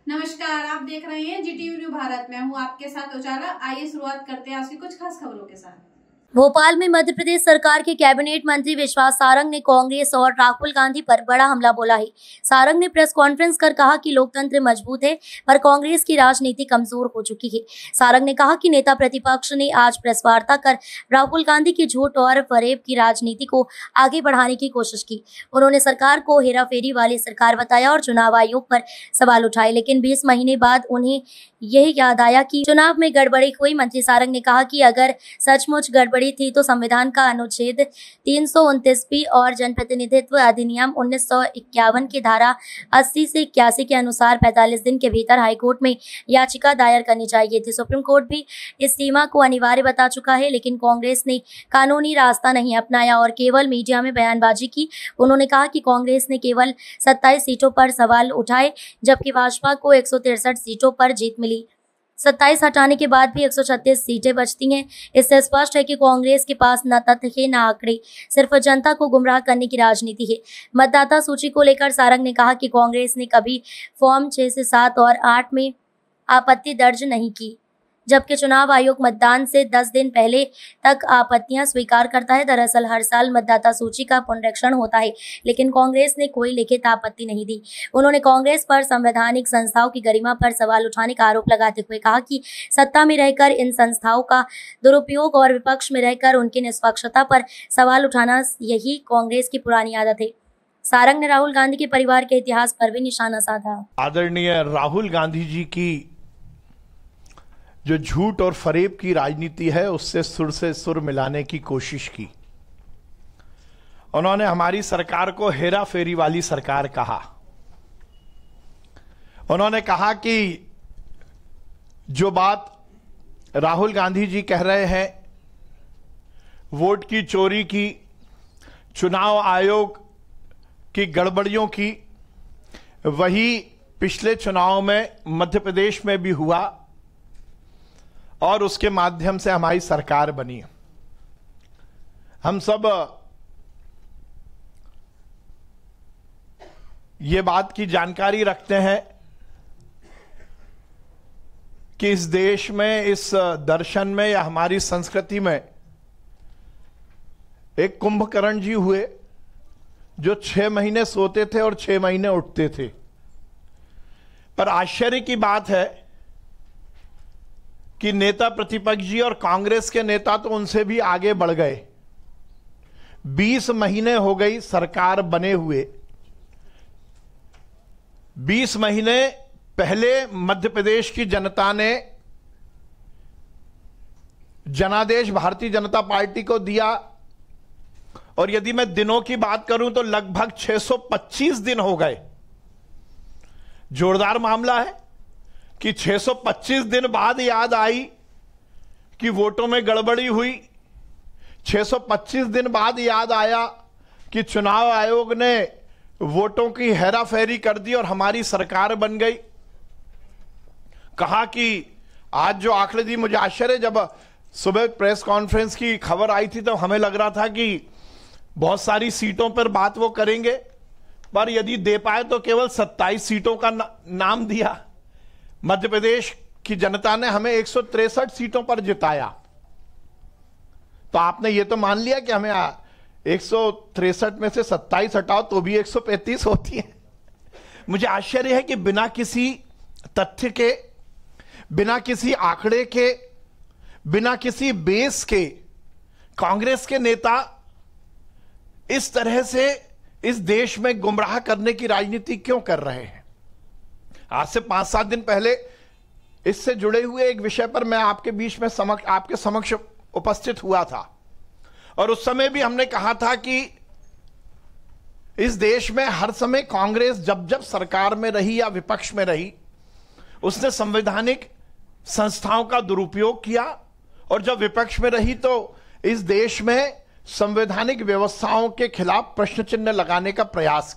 नमस्कार, आप देख रहे हैं जीटीवी न्यूज भारत। मैं हूं आपके साथ उजाला। आइए शुरुआत करते हैं आज की कुछ खास खबरों के साथ। भोपाल में मध्य प्रदेश सरकार के कैबिनेट मंत्री विश्वास सारंग ने कांग्रेस और राहुल गांधी पर बड़ा हमला बोला है। सारंग ने प्रेस कॉन्फ्रेंस कर कहा कि लोकतंत्र मजबूत है पर कांग्रेस की राजनीति कमजोर हो चुकी है। सारंग ने कहा कि नेता प्रतिपक्ष ने आज प्रेस वार्ता कर राहुल गांधी की झूठ और फरेब की राजनीति को आगे बढ़ाने की कोशिश की। उन्होंने सरकार को हेराफेरी वाली सरकार बताया और चुनाव आयोग पर सवाल उठाए, लेकिन 20 महीने बाद उन्हें यह याद आया कि चुनाव में गड़बड़ी हुई। मंत्री सारंग ने कहा कि अगर सचमुच गड़बड़ी थी तो संविधान का अनुच्छेद 329 और जनप्रतिनिधित्व अधिनियम 1951 की धारा 80 से 81 के अनुसार 45 दिन के भीतर हाईकोर्ट में याचिका दायर करनी चाहिए थी। सुप्रीम कोर्ट भी इस सीमा को अनिवार्य बता चुका है, लेकिन कांग्रेस ने कानूनी रास्ता नहीं अपनाया और केवल मीडिया में बयानबाजी की। उन्होंने कहा कि कांग्रेस ने केवल 27 सीटों पर सवाल उठाए, जबकि भाजपा को 163 सीटों पर जीत मिली। 27 हटाने के बाद भी 136 सीटें बचती हैं। इससे स्पष्ट है कि कांग्रेस के पास न तथ्य है न आंकड़े, सिर्फ जनता को गुमराह करने की राजनीति है। मतदाता सूची को लेकर सारंग ने कहा कि कांग्रेस ने कभी फॉर्म 6 से 7 और 8 में आपत्ति दर्ज नहीं की, जबकि चुनाव आयोग मतदान से 10 दिन पहले तक आपत्तियां स्वीकार करता है। दरअसल हर साल मतदाता सूची का पुनरीक्षण होता है, लेकिन कांग्रेस ने कोई लिखित आपत्ति नहीं दी। उन्होंने कांग्रेस पर संवैधानिक संस्थाओं की गरिमा पर सवाल उठाने का आरोप लगाते हुए कहा कि सत्ता में रहकर इन संस्थाओं का दुरुपयोग और विपक्ष में रहकर उनकी निष्पक्षता पर सवाल उठाना, यही कांग्रेस की पुरानी आदत है। सारंग ने राहुल गांधी के परिवार के इतिहास पर भी निशाना साधा। आदरणीय राहुल गांधी जी की जो झूठ और फरेब की राजनीति है, उससे सुर से सुर मिलाने की कोशिश की। उन्होंने हमारी सरकार को हेरा फेरी वाली सरकार कहा। उन्होंने कहा कि जो बात राहुल गांधी जी कह रहे हैं, वोट की चोरी की, चुनाव आयोग की गड़बड़ियों की, वही पिछले चुनाव में मध्य प्रदेश में भी हुआ और उसके माध्यम से हमारी सरकार बनी। हम सब ये बात की जानकारी रखते हैं कि इस देश में, इस दर्शन में या हमारी संस्कृति में एक कुंभकर्ण जी हुए जो 6 महीने सोते थे और 6 महीने उठते थे। पर आश्चर्य की बात है कि नेता प्रतिपक्ष जी और कांग्रेस के नेता तो उनसे भी आगे बढ़ गए। 20 महीने हो गई सरकार बने हुए। 20 महीने पहले मध्य प्रदेश की जनता ने जनादेश भारतीय जनता पार्टी को दिया, और यदि मैं दिनों की बात करूं तो लगभग 625 दिन हो गए। जोरदार मामला है कि 625 दिन बाद याद आई कि वोटों में गड़बड़ी हुई। 625 दिन बाद याद आया कि चुनाव आयोग ने वोटों की हेराफेरी कर दी और हमारी सरकार बन गई। कहा कि आज जो आंकड़े दी, मुझे आश्चर्य, जब सुबह प्रेस कॉन्फ्रेंस की खबर आई थी तो हमें लग रहा था कि बहुत सारी सीटों पर बात वो करेंगे, पर यदि दे पाए तो केवल 27 सीटों का नाम दिया। मध्य प्रदेश की जनता ने हमें 163 सीटों पर जिताया। तो आपने ये तो मान लिया कि हमें 163 में से 27 हटाओ तो भी 135 होती है। मुझे आश्चर्य है कि बिना किसी तथ्य के, बिना किसी आंकड़े के, बिना किसी बेस के कांग्रेस के नेता इस तरह से इस देश में गुमराह करने की राजनीति क्यों कर रहे हैं। आज से 5-7 दिन पहले इससे जुड़े हुए एक विषय पर मैं आपके बीच में आपके समक्ष उपस्थित हुआ था, और उस समय भी हमने कहा था कि इस देश में हर समय कांग्रेस जब जब सरकार में रही या विपक्ष में रही, उसने संवैधानिक संस्थाओं का दुरुपयोग किया, और जब विपक्ष में रही तो इस देश में संवैधानिक व्यवस्थाओं के खिलाफ प्रश्न चिन्ह लगाने का प्रयास